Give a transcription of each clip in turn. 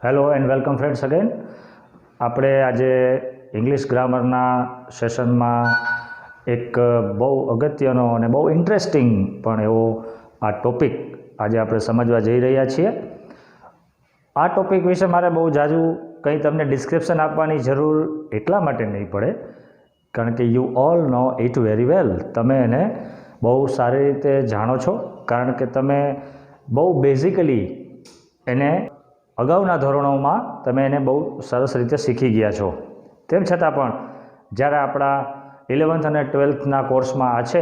Hello and welcome friends again. આપણે આજે English ગ્રામરના સેશનમાં એક બહુ અગત્યનો અને બહુ ઇન્ટરેસ્ટિંગ પણ એવો આ ટૉપિક આજે આપણે સમજવા જઈ રહ્યા છીએ. આ ટૉપિક વિશે મારે બહુ ઝાઝું કંઈ તમને ડિસ્ક્રિપ્શન આપવાની જરૂર એટલા માટે નહીં પડે કારણ કે you all know it very well. તમે એને બહુ સારી રીતે જાણો છો કારણ કે તમે બહુ બેઝિકલી એને અગાઉના ધોરણોમાં તમે એને બહુ સરસ રીતે શીખી ગયા છો. તેમ છતાં પણ જ્યારે આપણા 11th અને 12thના કોર્સમાં આ છે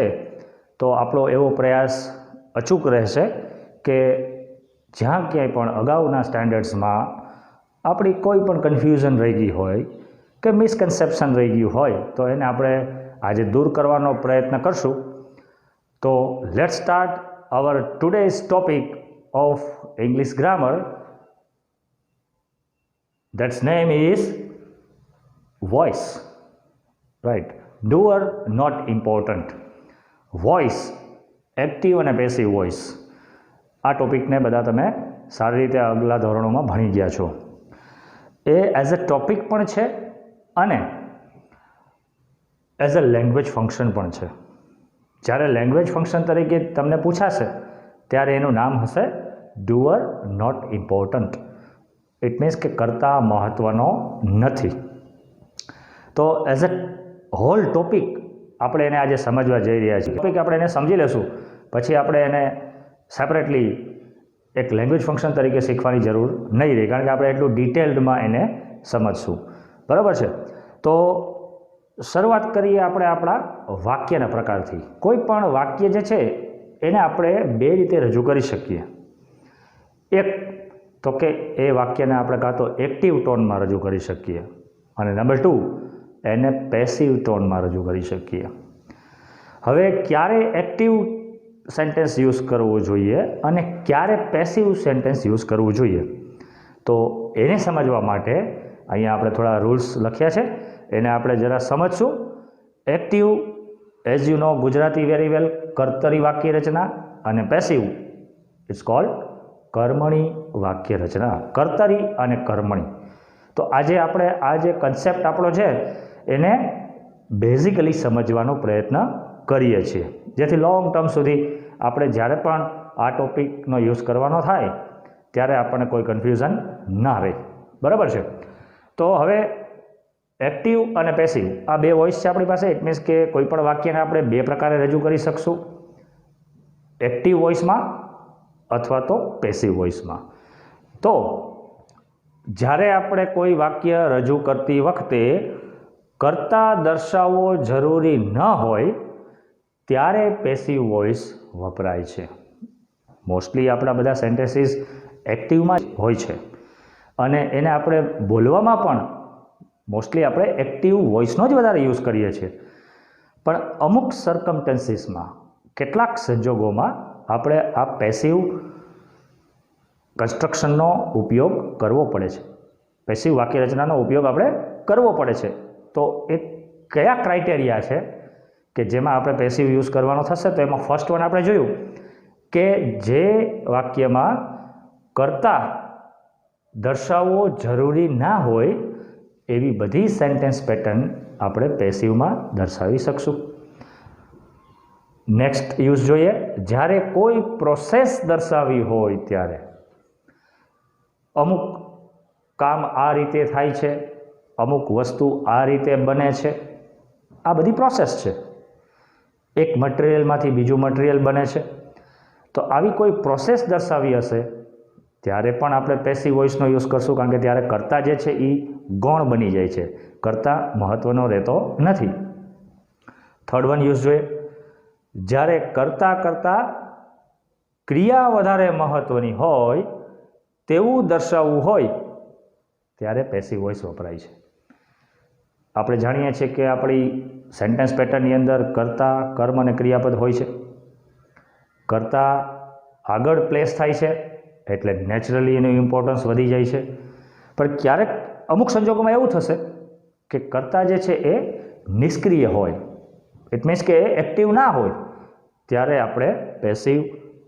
તો આપણો એવો પ્રયાસ અચૂક રહેશે કે જ્યાં ક્યાંય પણ અગાઉના સ્ટેન્ડર્ડ્સમાં આપણી કોઈ પણ કન્ફ્યુઝન રહી ગઈ હોય કે મિસકન્સેપ્શન રહી ગયું હોય તો એને આપણે આજે દૂર કરવાનો પ્રયત્ન કરશું. તો let's start our today's topic of English grammar. That's name is voice, right? Doer not important. Voice, active અને પેસિવ વોઇસ. આ ટોપિકને બધા તમે સારી રીતે આગલા ધોરણોમાં ભણી ગયા છો. એ એઝ અ ટોપિક પણ છે અને એઝ અ લેંગ્વેજ ફંક્શન પણ છે. જ્યારે લેંગ્વેજ ફંક્શન તરીકે તમને પૂછાશે ત્યારે એનું નામ હશે doer not important. It means કે કરતાં મહત્ત્વનો નથી. તો એઝ અ હોલ ટોપિક આપણે એને આજે સમજવા જઈ રહ્યા છીએ. ટોપિક આપણે એને સમજી લેશું પછી આપણે એને સેપરેટલી એક લેંગ્વેજ ફંક્શન તરીકે શીખવાની જરૂર નહીં રહે કારણ કે આપણે એટલું ડિટેલ્ડમાં એને સમજશું. બરાબર છે. તો શરૂઆત કરીએ આપણે આપણા વાક્યના પ્રકારથી. કોઈ પણ વાક્ય જે છે એને આપણે બે રીતે રજૂ કરી શકીએ. એક તો કે એ વાક્યને આપણે કાં તો એક્ટિવ ટોનમાં રજૂ કરી શકીએ અને નંબર 2 એને પેસિવ ટોનમાં રજૂ કરી શકીએ. હવે ક્યારે એક્ટિવ સેન્ટેન્સ યુઝ કરવું જોઈએ અને ક્યારે પેસિવ સેન્ટેન્સ યુઝ કરવું જોઈએ તો એને સમજવા માટે અહીંયા આપણે થોડા રૂલ્સ લખ્યા છે એને આપણે જરા સમજશું. Active as you know Gujarati very well કર્તરી વાક્ય રચના અને પેસિવ ઇટ્સ કોલ્ડ કર્મણી વાક્ય રચના. કર્તરી અને કર્મણી. તો આજે આપણે આ જે કન્સેપ્ટ આપણો છે એને બેઝિકલી સમજવાનો પ્રયત્ન કરીએ છીએ જેથી લોંગ ટર્મ સુધી આપણે જ્યારે પણ આ ટોપિકનો યુઝ કરવાનો થાય ત્યારે આપણને કોઈ કન્ફ્યુઝન ના રહે. બરાબર છે. તો હવે એક્ટિવ અને પેસિવ આ બે વોઇસ છે આપણી પાસે. ઇટ મીન્સ કે કોઈ પણ વાક્યને આપણે બે પ્રકારે રજૂ કરી શકશું, એક્ટિવ વોઇસમાં અથવા તો પેસિવ વોઇસમાં. તો જ્યારે આપણે કોઈ વાક્ય રજૂ કરતી વખતે કર્તા દર્શાવવો જરૂરી ન હોય ત્યારે પેસિવ વોઇસ વપરાય છે. મોસ્ટલી આપણા બધા સેન્ટેન્સીસ એક્ટિવમાં જ હોય છે અને એને આપણે બોલવામાં પણ મોસ્ટલી આપણે એક્ટિવ વોઇસનો જ વધારે યુઝ કરીએ છીએ. પણ અમુક સર્કમસ્ટન્સીસમાં કેટલાક સંજોગોમાં આપણે આ પેસિવ કન્સ્ટ્રક્શનનો ઉપયોગ કરવો પડે છે. પેસિવ વાક્ય રચનાનો ઉપયોગ આપણે કરવો પડે છે. તો એ કયા ક્રાઇટેરિયા છે કે જેમાં આપણે પેસિવ યુઝ કરવાનો થશે? તો એમાં ફર્સ્ટ વન આપણે જોયું કે જે વાક્યમાં કર્તા દર્શાવવો જરૂરી ના હોય એવી બધી સેન્ટેન્સ પેટર્ન આપણે પેસિવમાં દર્શાવી શકશું. નેક્સ્ટ યુઝ જોઈએ. જ્યારે કોઈ પ્રોસેસ દર્શાવવી હોય ત્યારે અમુક કામ આ રીતે થાય છે, અમુક વસ્તુ આ રીતે બને છે, આ બધી પ્રોસેસ છે. એક મટીરિયલમાંથી બીજું મટીરિયલ બને છે. તો આવી કોઈ પ્રોસેસ દર્શાવી હશે ત્યારે પણ આપણે પેસિવ વોઇસનો યુઝ કરશું કારણ કે ત્યારે કર્તા જે છે એ ગૌણ બની જાય છે, કર્તા મહત્ત્વનો રહેતો નથી. થર્ડ વન યુઝ જોઈએ. જ્યારે કરતાં ક્રિયા વધારે મહત્ત્વની હોય તેવું દર્શાવવું હોય ત્યારે પેસિવ વોઇસ વપરાય છે. આપણે જાણીએ છીએ કે આપણી સેન્ટેન્સ પેટર્નની અંદર કર્તા, કર્મ અને ક્રિયાપદ હોય છે. કર્તા આગળ પ્લેસ થાય છે એટલે નેચરલી એનું ઇમ્પોર્ટન્સ વધી જાય છે. પણ ક્યારેક અમુક સંજોગોમાં એવું થશે કે કર્તા જે છે એ નિષ્ક્રિય હોય, ઇટ મીન્સ કે એ એક્ટિવ ના હોય ત્યારે આપણે પેસિવ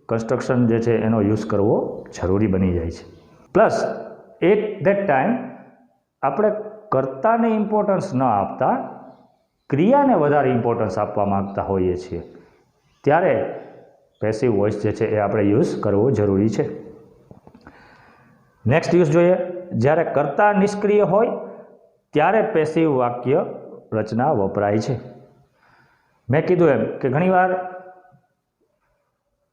કન્સ્ટ્રક્શન જે છે એનો યુઝ કરવો જરૂરી બની જાય છે. પ્લસ એટ ધેટ ટાઈમ આપણે કર્તાને ઇમ્પોર્ટન્સ ન આપતા ક્રિયાને વધારે ઇમ્પોર્ટન્સ આપવા માગતા હોઈએ છીએ, ત્યારે પેસિવ વોઇસ જે છે એ આપણે યુઝ કરવો જરૂરી છે. નેક્સ્ટ યુઝ જોઈએ. જ્યારે કર્તા નિષ્ક્રિય હોય ત્યારે પેસિવ વાક્ય રચના વપરાય છે. મેં કીધું એમ કે ઘણીવાર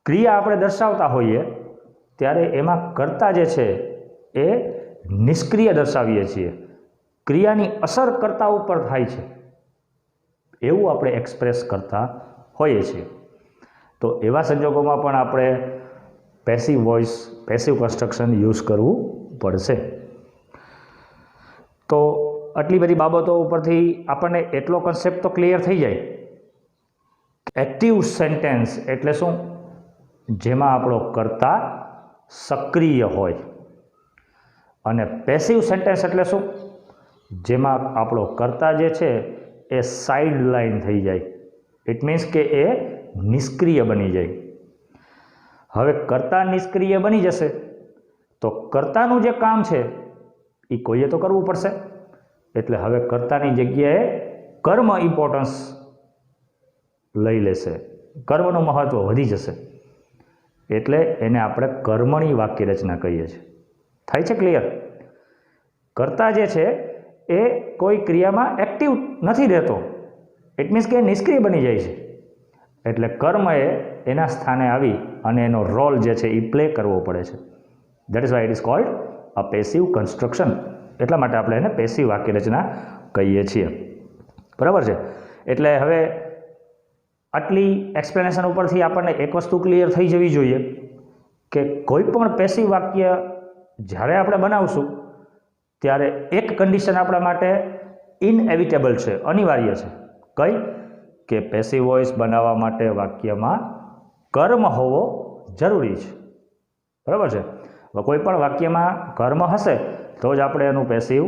ક્રિયા આપણે દર્શાવતા હોઈએ ત્યારે એમાં કર્તા જે છે એ નિષ્ક્રિય દર્શાવીએ છીએ, ક્રિયાની અસર કર્તા ઉપર થાય છે એવું આપણે એક્સપ્રેસ કરતા હોઈએ છીએ. તો એવા સંજોગોમાં પણ આપણે passive voice, passive construction use કરવું પડશે. તો આટલી બધી બાબતો ઉપરથી આપણને એટલો કન્સેપ્ટ તો ક્લિયર થઈ જાય. એક્ટિવ સેન્ટેન્સ એટલે શું? જેમાં આપણો કર્તા સક્રિય હોય. અને પેસિવ સેન્ટેન્સ એટલે શું? જેમાં આપણો કર્તા જે છે એ સાઇડ લાઇન થઈ જાય. ઇટ મીન્સ કે એ નિષ્ક્રિય બની જાય. હવે કર્તા નિષ્ક્રિય બની જશે તો કર્તાનું જે કામ છે એ કોઈએ તો કરવું પડશે. એટલે હવે કર્તાની જગ્યાએ કર્મ ઇમ્પોર્ટન્સ લઈ લેશે, કર્મનું મહત્ત્વ વધી જશે. એટલે એને આપણે કર્મણી વાક્ય રચના કહીએ છીએ. થાય છે ક્લિયર? કર્તા જે છે એ કોઈ ક્રિયામાં એક્ટિવ નથી રહેતો, ઇટ મીન્સ કે નિષ્ક્રિય બની જાય છે. એટલે કર્મ એ એના સ્થાને આવી અને એનો રોલ જે છે એ પ્લે કરવો પડે છે. That is why it is called a passive construction. એટલા માટે આપણે એને પેસિવ વાક્ય રચના કહીએ છીએ. બરાબર છે? એટલે હવે આટલી એક્સપ્લેનેશન ઉપરથી આપણને એક વસ્તુ ક્લિયર થઈ જવી જોઈએ કે કોઈ પણ પેસિવ વાક્ય જ્યારે આપણે બનાવશું ત્યારે એક કન્ડિશન આપણા માટે ઇનએવિટેબલ છે, અનિવાર્ય છે. કઈ? કે પેસિવ વોઇસ બનાવવા માટે વાક્યમાં કર્મ હોવો જરૂરી છે. બરાબર છે? કોઈ પણ વાક્યમાં કર્મ હશે તો જ આપણે એનું પેસિવ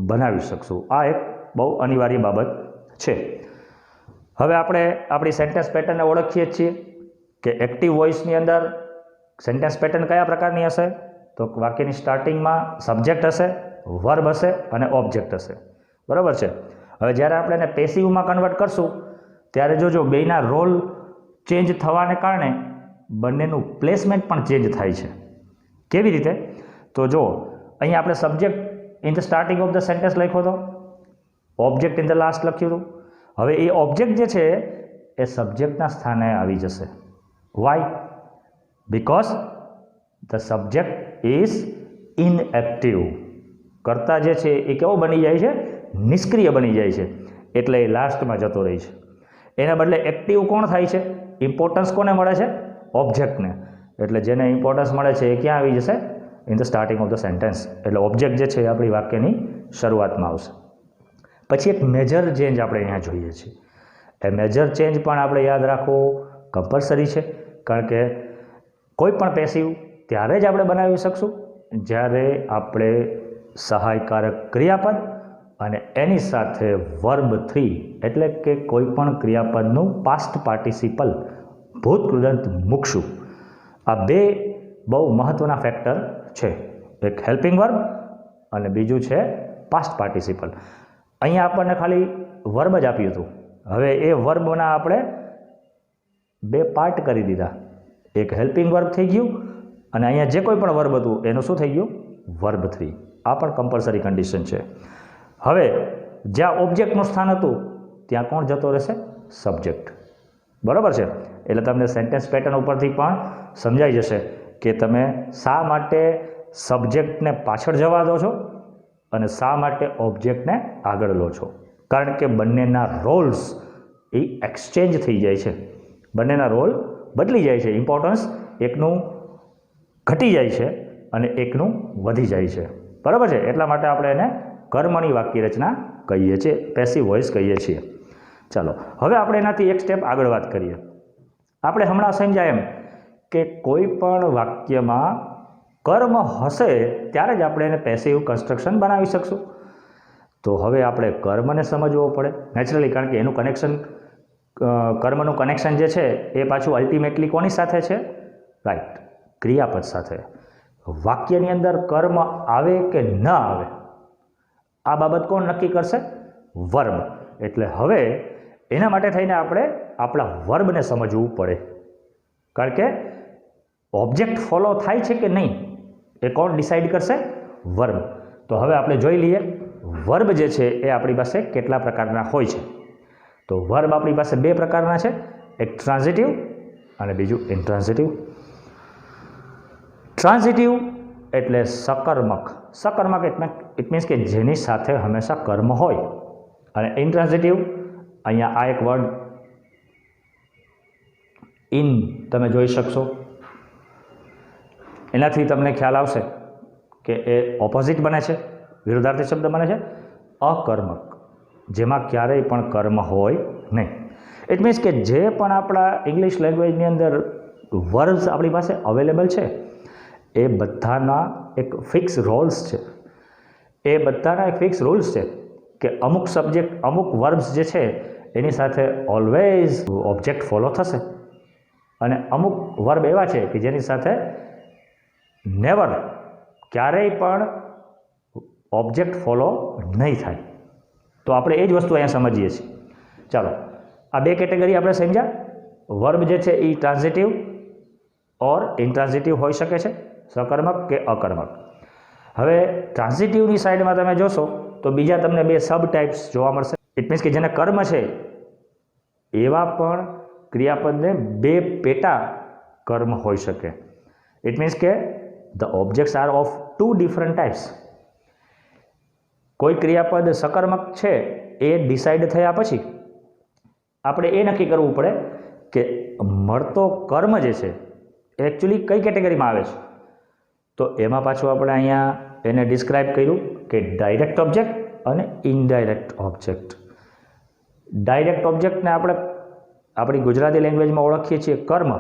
બનાવી શકશું. આ એક બહુ અનિવાર્ય બાબત છે. હવે આપણે આપણી સેન્ટેન્સ પેટર્નને ઓળખીએ છીએ કે એક્ટિવ વોઇસની અંદર સેન્ટેન્સ પેટર્ન કયા પ્રકારની હશે? તો વાક્યની સ્ટાર્ટિંગમાં સબ્જેક્ટ હશે, વર્બ હશે અને ઓબ્જેક્ટ હશે. બરાબર છે? હવે જ્યારે આપણે એને પેસિવમાં કન્વર્ટ કરશું ત્યારે જોજો બેયના રોલ ચેન્જ થવાને કારણે બંનેનું પ્લેસમેન્ટ પણ ચેન્જ થાય છે. કેવી રીતે? તો જો અહીંયા આપણે subject in the starting of the sentence લખ્યો હતો, ઓબ્જેક્ટ ઇન ધ લાસ્ટ લખ્યું હતું. હવે એ ઓબ્જેક્ટ જે છે એ સબ્જેક્ટના સ્થાને આવી જશે. Why? Because the subject is inactive. કર્તા જે છે એ કેવો બની જાય છે? નિષ્ક્રિય બની જાય છે. એટલે એ લાસ્ટમાં જતો રહે છે. એના બદલે એક્ટિવ કોણ થાય છે? ઇમ્પોર્ટન્સ કોને મળે છે? ઓબ્જેક્ટને. એટલે જેને ઇમ્પોર્ટન્સ મળે છે એ ક્યાં આવી જશે? In the starting of the sentence. એટલે ઓબ્જેક્ટ જે છે એ આપણી વાક્યની શરૂઆતમાં આવશે. પછી એક મેજર ચેન્જ આપણે અહીંયા જોઈએ છીએ. એ મેજર ચેન્જ પણ આપણે યાદ રાખવું કમ્પલસરી છે. કારણ કે કોઈ પણ પેસિવ ત્યારે જ આપણે બનાવી શકશું જ્યારે આપણે સહાયકારક ક્રિયાપદ અને એની સાથે વર્બ 3 એટલે કે કોઈ પણ ક્રિયાપદનું પાસ્ટ પાર્ટિસિપલ ભૂતકૃદંત મૂકશું. આ બે બહુ મહત્ત્વના ફેક્ટર છે. એક હેલ્પિંગ વર્બ અને બીજું છે પાસ્ટ પાર્ટિસિપલ. અહીંયા આપણને ખાલી વર્બ જ આપ્યું હતું. હવે એ વર્બના આપણે બે પાર્ટ કરી દીધા. એક હેલ્પિંગ વર્બ થઈ ગયું અને અહીંયા જે કોઈ પણ વર્બ હતું એનું શું થઈ ગયું? વર્બ 3. આ પણ કમ્પલસરી કન્ડિશન છે. હવે જ્યાં ઓબ્જેક્ટનું સ્થાન હતું ત્યાં કોણ જતો રહેશે? સબ્જેક્ટ. બરાબર છે? એટલે તમને સેન્ટેન્સ પેટર્ન ઉપરથી પણ સમજાઈ જશે કે તમે શા માટે સબ્જેક્ટને પાછળ જવા દો છો અને શા માટે ઓબ્જેક્ટને આગળ લો છો. કારણ કે બંનેના રોલ્સ એ એક્સચેન્જ થઈ જાય છે. બંનેના રોલ બદલી જાય છે. ઇમ્પોર્ટન્સ એકનું ઘટી જાય છે અને એકનું વધી જાય છે. બરાબર છે? એટલા માટે આપણે એને કર્મની વાક્ય રચના કહીએ છીએ, પેસિવ વોઇસ કહીએ છીએ. ચાલો હવે આપણે એનાથી એક સ્ટેપ આગળ વાત કરીએ. આપણે હમણાં સમજાય એમ કે કોઈ પણ વાક્યમાં કર્મ હશે ત્યારે જ આપણે એને પેસિવ કન્સ્ટ્રક્શન બનાવી શકશું. તો હવે આપણે કર્મને સમજવો પડે નેચરલી, કારણ કે એનું કનેક્શન, કર્મનું કનેક્શન જે છે એ પાછું અલ્ટિમેટલી કોની સાથે છે? રાઈટ, ક્રિયાપદ સાથે. વાક્યની અંદર કર્મ આવે કે ન આવે આ બાબત કોણ નક્કી કરશે? વર્બ. એટલે હવે એના માટે થઈને આપણે આપણા વર્બને સમજવું પડે, કારણ કે ઓબ્જેક્ટ ફોલો થાય છે કે નહીં એ કોણ ડિસાઇડ કરશે? વર્બ. તો હવે આપણે જોઈ લઈએ વર્બ જે છે એ આપણી પાસે કેટલા પ્રકારના હોય છે. તો વર્બ આપણી પાસે બે પ્રકારના છે, એક ટ્રાન્ઝિટિવ અને બીજું ઇન્ટ્રાન્ઝિટિવ. ટ્રાન્ઝિટિવ એટલે સકર્મક. સકર્મક ઇટ મીન્સ કે જેની સાથે હંમેશા કર્મ હોય. અને ઇન્ટ્રાન્ઝિટિવ, અહીંયા આ એક વર્ડ ઇન તમે જોઈ શકશો, એનાથી તમને ખ્યાલ આવશે કે એ ઓપોઝિટ બને છે, વિરુદ્ધાર્થી શબ્દ બને છે. અકર્મક, જેમાં ક્યારેય પણ કર્મ હોય નહીં. ઇટ મીન્સ કે જે પણ આપણા ઇંગ્લિશ લેંગ્વેજની અંદર વર્બ્સ આપણી પાસે અવેલેબલ છે એ બધાના એક ફિક્સ રોલ્સ છે. એ બધાના એક ફિક્સ રૂલ્સ છે કે અમુક સબ્જેક્ટ, અમુક વર્બ્સ જે છે એની સાથે ઓલવેઝ ઓબ્જેક્ટ ફોલો થશે, અને અમુક વર્બ એવા છે કે જેની સાથે નેવર, ક્યારેય પણ ઓબ્જેક્ટ ફોલો નહીં થાય. તો આપણે એ જ વસ્તુ અહીંયા સમજીએ છીએ. ચાલો, આ બે કેટેગરી આપણે સમજ્યા. વર્બ જે છે એ ટ્રાન્ઝિટિવ ઓર ઇન્ટ્રાન્ઝિટિવ હોઈ શકે છે, સકર્મક કે અકર્મક. હવે ટ્રાન્ઝિટિવની સાઈડમાં તમે જોશો તો બીજા તમને બે સબ ટાઈપ્સ જોવા મળશે. ઇટ મીન્સ કે જેને કર્મ છે એવા પણ ક્રિયાપદને બે પેટા કર્મ હોઈ શકે. ઇટ મીન્સ કે the objects are of two different types. કોઈ ક્રિયાપદ સકર્મક છે એ ડિસાઇડ થયા પછી આપણે એ નક્કી કરવું પડે કે મળતો કર્મ જે છે એ એકચ્યુઅલી કઈ કેટેગરીમાં આવે છે. તો એમાં પાછું આપણે અહીંયા એને ડિસ્ક્રાઇબ કર્યું કે ડાયરેક્ટ ઓબ્જેક્ટ અને ઇનડાયરેક્ટ ઓબ્જેક્ટ. ડાયરેક્ટ ઓબ્જેક્ટને આપણે આપણી ગુજરાતી લેંગ્વેજમાં ઓળખીએ છીએ કર્મ,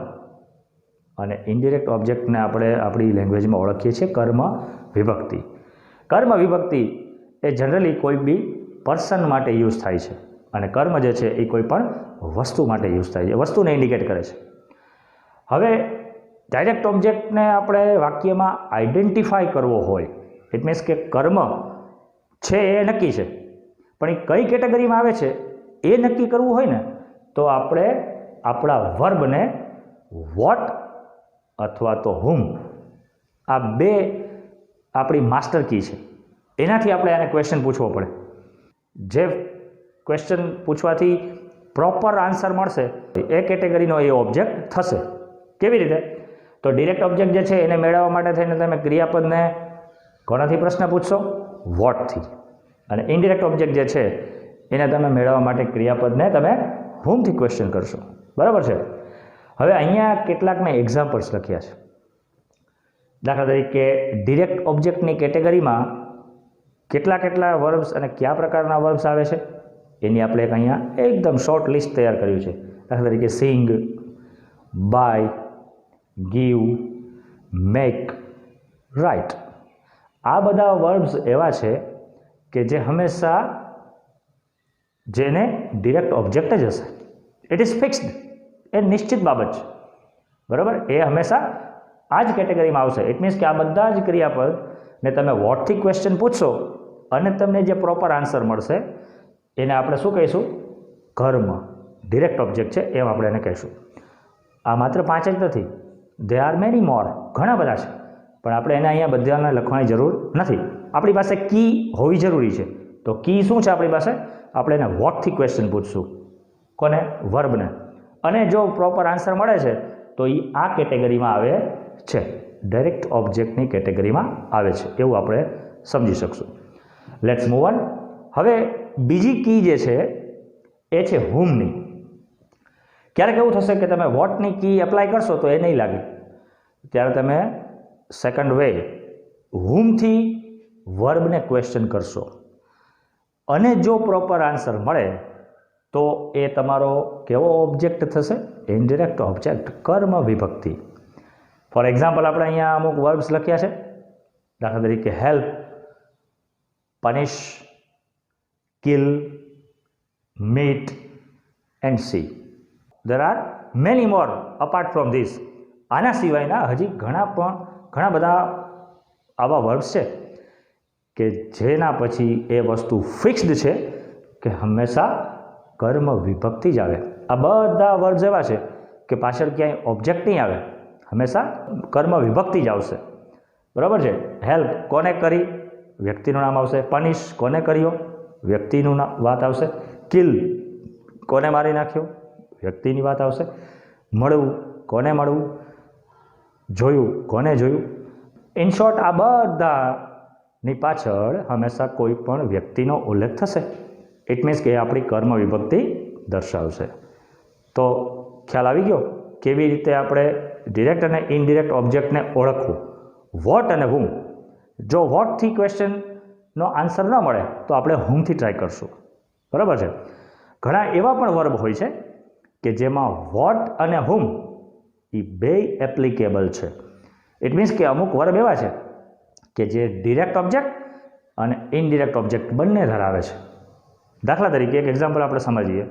અને ઇનડિરેક્ટ ઓબ્જેક્ટને આપણે આપણી લેંગ્વેજમાં ઓળખીએ છીએ કર્મ વિભક્તિ. કર્મ વિભક્તિ એ જનરલી કોઈ બી પર્સન માટે યુઝ થાય છે, અને કર્મ જે છે એ કોઈ પણ વસ્તુ માટે યુઝ થાય છે, વસ્તુને ઇન્ડિકેટ કરે છે. હવે ડાયરેક્ટ ઓબ્જેક્ટને આપણે વાક્યમાં આઈડેન્ટિફાય કરવો હોય, ઇટ મીન્સ કે કર્મ છે એ નક્કી છે, પણ એ કઈ કેટેગરીમાં આવે છે એ નક્કી કરવું હોય ને તો આપણે આપણા વર્બને વોટ અથવા તો હુમ, આ બે આપણી માસ્ટર કી છે. એનાથી આપણે આને ક્વેશ્ચન પૂછવો પડે. જે ક્વેશ્ચન પૂછવાથી પ્રોપર આન્સર મળશે એ કેટેગરીનો એ ઓબ્જેક્ટ થશે. કેવી રીતે? તો ડિરેક્ટ ઓબ્જેક્ટ જે છે એને મેળવવા માટે થઈને તમે ક્રિયાપદને કોનાથી પ્રશ્ન પૂછશો? વોટથી. અને ઇનડિરેક્ટ ઓબ્જેક્ટ જે છે એને તમે મેળવવા માટે ક્રિયાપદને તમે હુમથી ક્વેશ્ચન કરશો. બરાબર છે? હવે અહીંયા કેટલાક મેં એક્ઝામ્પલ્સ લખ્યા છે. દાખલા તરીકે ડિરેક્ટ ઓબ્જેક્ટની કેટેગરીમાં કેટલા વર્બ્સ અને કયા પ્રકારના વર્બ્સ આવે છે એની આપણે એક અહીંયા એકદમ શોર્ટ લિસ્ટ તૈયાર કર્યું છે. દાખલા તરીકે સિંગ, બાય, ગીવ, મેક, રાઇટ. આ બધા વર્બ્સ એવા છે કે જે હંમેશા જેને ડિરેક્ટ ઓબ્જેક્ટ જ હશે. ઇટ ઇઝ ફિક્સ્ડ, એ નિશ્ચિત બાબત છે. બરાબર? એ હંમેશા આ જ કેટેગરીમાં આવશે. ઇટ મીન્સ કે આ બધા જ ક્રિયાપદને તમે વોટથી ક્વેશ્ચન પૂછશો અને તમને જે પ્રોપર આન્સર મળશે એને આપણે શું કહીશું? કર્મ. ડિરેક્ટ ઓબ્જેક્ટ છે એમ આપણે એને કહીશું. આ માત્ર 5 જ નથી, ધે આર મેની મોર, ઘણા બધા છે, પણ આપણે એને અહીંયા બધાને લખવાની જરૂર નથી. આપણી પાસે કી હોવી જરૂરી છે. તો કી શું છે આપણી પાસે? આપણે એને વોટથી ક્વેશ્ચન પૂછશું. કોને? વર્બને. અને જો પ્રોપર આન્સર મળે છે તો એ આ કેટેગરીમાં આવે છે, ડાયરેક્ટ ઓબ્જેક્ટની કેટેગરીમાં આવે છે, એવું આપણે સમજી શકશું. Let's move on. હવે બીજી કી જે છે એ છે હુમની. ક્યારેક એવું થશે કે તમે વોટની કી એપ્લાય કરશો તો એ નહીં લાગે, ત્યારે તમે સેકન્ડ વે હુમથી વર્બને ક્વેશ્ચન કરશો, અને જો પ્રોપર આન્સર મળે તો એ તમારો કેવો ઓબ્જેક્ટ થશે? ઇનડિરેક્ટ ઓબ્જેક્ટ, કર્મ વિભક્તિ. ફોર એક્ઝામ્પલ આપણે અહીંયા અમુક વર્બ્સ લખ્યા છે. દાખલા તરીકે help, પનિશ, kill, meet and see. There are many more apart from this. આના સિવાયના હજી ઘણા બધા આવા વર્બ્સ છે કે જેના પછી એ વસ્તુ ફિક્સ્ડ છે કે હંમેશા કર્મ વિભક્તિ જ આવે. આ બધા વર્બ્સ એવા છે કે પાછળ ક્યાંય ઓબ્જેક્ટ નહીં આવે, હંમેશા કર્મ વિભક્તિ જ આવશે. બરાબર છે. હેલ્પ કોને કરી, વ્યક્તિનું નામ આવશે. પનિશ કોને કર્યો, વ્યક્તિનું વાત આવશે. કિલ કોને મારી નાખ્યો, વ્યક્તિની વાત આવશે. મળવું કોને મળવું, જોયું કોને જોયું. ઇન શોર્ટ આ બધાની પાછળ હંમેશા કોઈ પણ વ્યક્તિનો ઉલ્લેખ થશે. ઇટ મીન્સ કે આપણી કર્મ વિભક્તિ દર્શાવશે. તો ખ્યાલ આવી ગયો કેવી રીતે આપણે ડિરેક્ટ અને ઇનડિરેક્ટ ઓબ્જેક્ટને ઓળખવું. વોટ અને હુમ. જો વોટથી ક્વેશ્ચનનો આન્સર ન મળે તો આપણે હુમથી ટ્રાય કરશું. બરાબર છે. ઘણા એવા પણ વર્બ હોય છે કે જેમાં વોટ અને હુમ એ બે એપ્લિકેબલ છે. ઇટ મીન્સ કે અમુક વર્બ એવા છે કે જે ડિરેક્ટ ઓબ્જેક્ટ અને ઇનડિરેક્ટ ઓબ્જેક્ટ બંને ધરાવે છે. દાખલા તરીકે એક એક્ઝામ્પલ આપણે સમજીએ.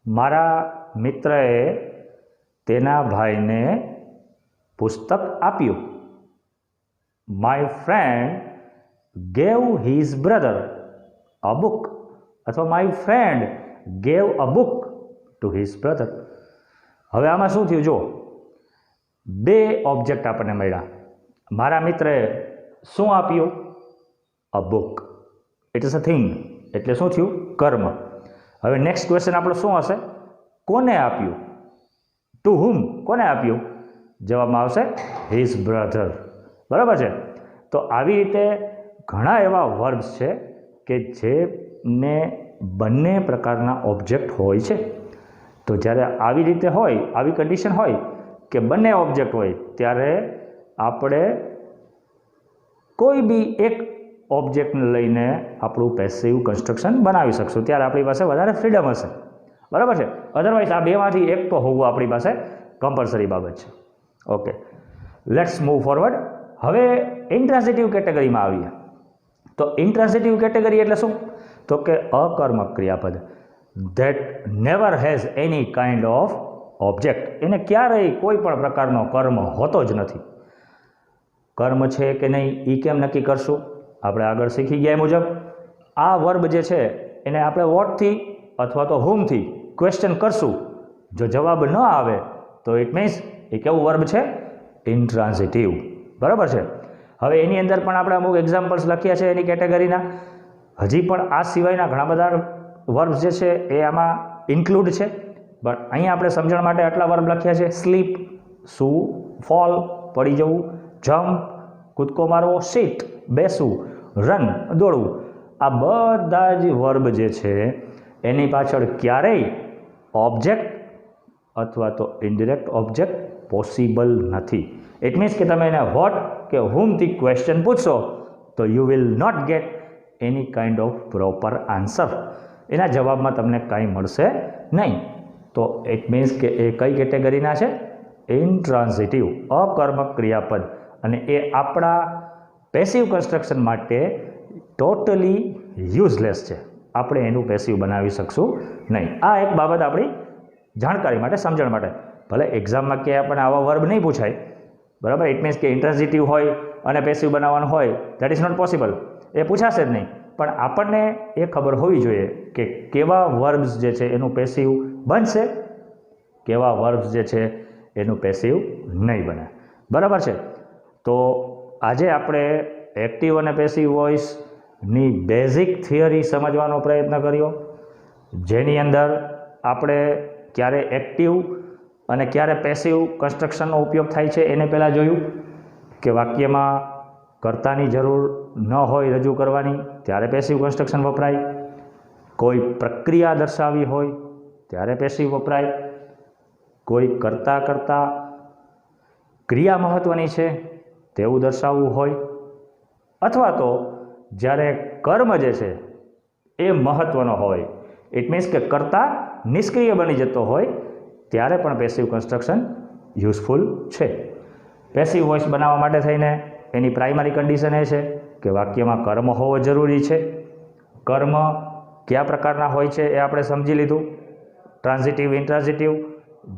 મારા મિત્રએ તેના ભાઈને પુસ્તક આપ્યું. My friend gave his brother a book, અથવા my friend gave a book to his brother. હવે આમાં શું થયું? જો બે ઓબ્જેક્ટ આપણને મળ્યા. મારા મિત્રએ શું આપ્યું? અ book. It is a thing. એટલે શું થયું? કર્મ. હવે નેક્સ્ટ ક્વેશ્ચન આપણો શું હશે? કોને આપ્યું? ટુ હુમ. કોને આપ્યું? જવાબમાં આવશે હિઝ બ્રધર. બરાબર છે. તો આવી રીતે ઘણા એવા વર્બ્સ છે કે જેને બંને પ્રકારના ઓબ્જેક્ટ હોય છે. તો જ્યારે આવી રીતે હોય, આવી કન્ડિશન હોય કે બંને ઓબ્જેક્ટ હોય, ત્યારે આપણે કોઈ બી એક ઓબ્જેક્ટને લઈને આપણું પેસિવ કન્સ્ટ્રક્શન બનાવી શકશું. ત્યારે આપણી પાસે વધારે ફ્રીડમ હશે. બરાબર છે. અધરવાઇઝ આ બેમાંથી એક તો હોવું આપણી પાસે કમ્પલસરી બાબત છે. Okay, let's move forward. હવે ઇન્ટ્રાન્ઝિટિવ કેટેગરીમાં આવીએ. તો ઇન્ટ્રાન્ઝિટિવ કેટેગરી એટલે શું? તો કે અકર્મક ક્રિયાપદ that never has any kind of object. એને ક્યારેય કોઈ પણ પ્રકારનો કર્મ હોતો જ નથી. કર્મ છે કે નહીં એ કેમ નક્કી કરશું? આપણે આગળ શીખી ગયા મુજબ આ વર્બ જે છે એને આપણે વોટથી અથવા તો હુમથી ક્વેશ્ચન કરશું. જો જવાબ ન આવે તો ઇટ મીન્સ એ કેવું વર્બ છે? ઇન્ટ્રાન્ઝિટિવ. બરાબર છે. હવે એની અંદર પણ આપણે અમુક એક્ઝામ્પલ્સ લખ્યા છે એની કેટેગરીના. હજી પણ આ સિવાયના ઘણા બધા વર્બ્સ જે છે એ આમાં ઇન્ક્લુડ છે. પણ અહીંયા આપણે સમજણ માટે આટલા વર્બ લખ્યા છે. સ્લીપ સૂવું, ફોલ પડી જવું, જમ્પ કૂદકો મારવો, સીટ બેસવું, રન દોડવું. આ બધા જ વર્બ જે છે એની પાછળ ક્યારેય ઓબ્જેક્ટ અથવા તો ઇનડિરેક્ટ ઓબ્જેક્ટ પોસિબલ નથી. ઇટ મીન્સ કે તમે એને વોટ કે હુમથી ક્વેશ્ચન પૂછશો તો you will not get any kind of proper answer. એના જવાબમાં તમને કાંઈ મળશે નહીં. તો ઇટ મીન્સ કે એ કઈ કેટેગરીના છે? ઇન્ટ્રાન્ઝિટિવ, અકર્મક ક્રિયાપદ. અને એ આપણા પેસિવ કન્સ્ટ્રક્શન માટે ટોટલી યુઝલેસ છે. આપણે એનું પેસિવ બનાવી શકશું નહીં. આ એક બાબત આપણી જાણકારી માટે, સમજણ માટે. ભલે એક્ઝામમાં ક્યાંય આપણને આવા વર્બ નહીં પૂછાય. બરાબર. ઇટ મીન્સ કે ઇન્ટ્રાન્ઝિટિવ હોય અને પેસિવ બનાવવાનું હોય, દેટ ઇઝ નોટ પોસિબલ. એ પૂછાશે જ નહીં. પણ આપણને એ ખબર હોવી જોઈએ કે કેવા વર્બ્સ જે છે એનું પેસિવ બનશે, કેવા વર્બ્સ જે છે એનું પેસિવ નહીં બને. બરાબર છે. તો આજે આપણે એક્ટિવ અને પેસિવ વોઇસની બેઝિક થિયરી સમજવાનો પ્રયત્ન કર્યો, જેની અંદર આપણે ક્યારે એક્ટિવ અને ક્યારે પેસિવ કન્સ્ટ્રક્શનનો ઉપયોગ થાય છે એને પહેલાં જોયું કે વાક્યમાં કર્તાની જરૂર ન હોય રજૂ કરવાની ત્યારે પેસિવ કન્સ્ટ્રક્શન વપરાય. કોઈ પ્રક્રિયા દર્શાવવી હોય ત્યારે પેસિવ વપરાય. કોઈ કરતાં ક્રિયા મહત્ત્વની છે તેવું દર્શાવવું હોય, અથવા તો જ્યારે કર્મ જે છે એ મહત્ત્વનો હોય, ઇટ મીન્સ કે કર્તા નિષ્ક્રિય બની જતો હોય, ત્યારે પણ પેસિવ કન્સ્ટ્રક્શન યુઝફુલ છે. પેસિવ વોઇસ બનાવવા માટે થઈને એની પ્રાઇમરી કન્ડિશન એ છે કે વાક્યમાં કર્મ હોવો જરૂરી છે. કર્મ કયા પ્રકારના હોય છે એ આપણે સમજી લીધું. ટ્રાન્ઝિટિવ, ઇન્ટ્રાન્ઝિટિવ,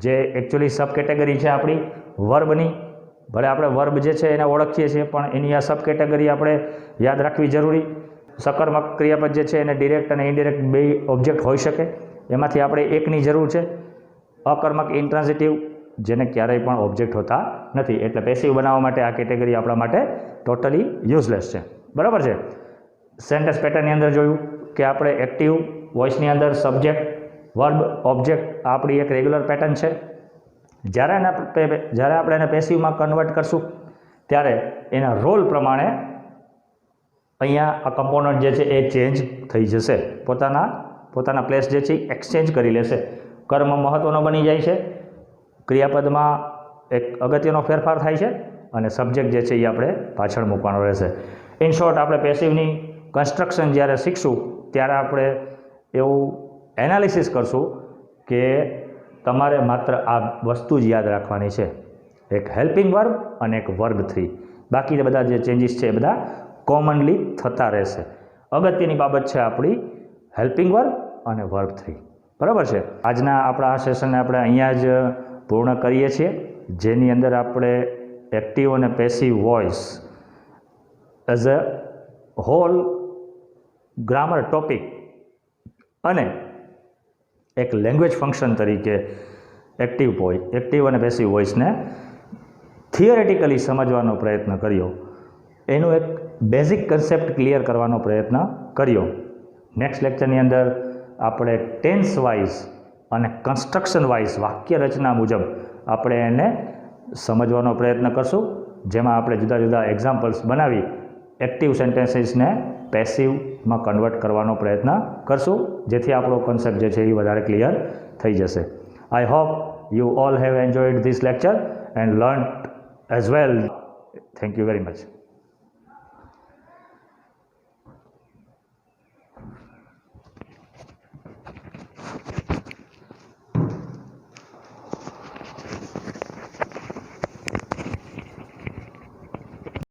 જે એકચ્યુઅલી સબ કેટેગરી છે આપણી વર્બની. ભલે આપણે વર્બ જે છે એને ઓળખીએ છીએ, પણ એની આ સબ કેટેગરી આપણે યાદ રાખવી જરૂરી. સકર્મક ક્રિયાપદ જે છે એને ડિરેક્ટ અને ઇનડિરેક્ટ બે ઓબ્જેક્ટ હોઈ શકે, એમાંથી આપણે એકની જરૂર છે. અકર્મક ઇન્ટ્રાન્ઝિટિવ, જેને ક્યારેય પણ ઓબ્જેક્ટ હોતા નથી, એટલે પેસિવ બનાવવા માટે આ કેટેગરી આપણા માટે ટોટલી યુઝલેસ છે. બરાબર છે. સેન્ટેન્સ પેટર્નની અંદર જોયું કે આપણે એક્ટિવ વોઇસની અંદર સબ્જેક્ટ, વર્બ, ઓબ્જેક્ટ આપણી એક રેગ્યુલર પેટર્ન છે. જ્યારે આપણે એને પેસિવમાં કન્વર્ટ કરશું ત્યારે એના રોલ પ્રમાણે અહીંયા આ કમ્પોનન્ટ જે છે એ ચેન્જ થઈ જશે, પોતાના પ્લેસ જે છે એ એક્સચેન્જ કરી લેશે. કર્મ મહત્ત્વનો બની જાય છે, ક્રિયાપદમાં એક અગત્યનો ફેરફાર થાય છે અને સબ્જેક્ટ જે છે એ આપણે પાછળ મૂકવાનો રહેશે. ઇન શોર્ટ, આપણે પેસિવની કન્સ્ટ્રક્શન જ્યારે શીખશું ત્યારે આપણે એવું એનાલિસિસ કરશું કે તમારે માત્ર આ વસ્તુ જ યાદ રાખવાની છે, એક હેલ્પિંગ વર્બ અને એક વર્બ 3. બાકી બધા જે ચેન્જીસ છે એ બધા કોમનલી થતા રહેશે. અગત્યની બાબત છે આપણી હેલ્પિંગ વર્બ અને વર્બ 3. બરાબર છે. આજના આપણા આ સેશનને આપણે અહીંયા જ પૂર્ણ કરીએ છીએ, જેની અંદર આપણે એક્ટિવ અને passive voice as a whole grammar topic અને એક લેંગ્વેજ ફંક્શન તરીકે એક્ટિવ અને પેસિવ વોઇસને થિયરેટિકલી સમજવાનો પ્રયત્ન કર્યો. એનું એક બેઝિક કન્સેપ્ટ ક્લિયર કરવાનો પ્રયત્ન કર્યો. નેક્સ્ટ લેક્ચરની અંદર આપણે ટેન્સ વાઇઝ અને કન્સ્ટ્રક્શન વાઇઝ વાક્ય રચના મુજબ આપણે એને સમજવાનો પ્રયત્ન કરશું, જેમાં આપણે જુદા જુદા એક્ઝામ્પલ્સ બનાવી એક્ટિવ સેન્ટેન્સીસને પેસિવમાં કન્વર્ટ કરવાનો પ્રયત્ન કરશું, જેથી આપણો કન્સેપ્ટ જે છે એ વધારે ક્લિયર થઈ જશે. I hope you all have enjoyed this lecture and learnt as well. Thank you very much.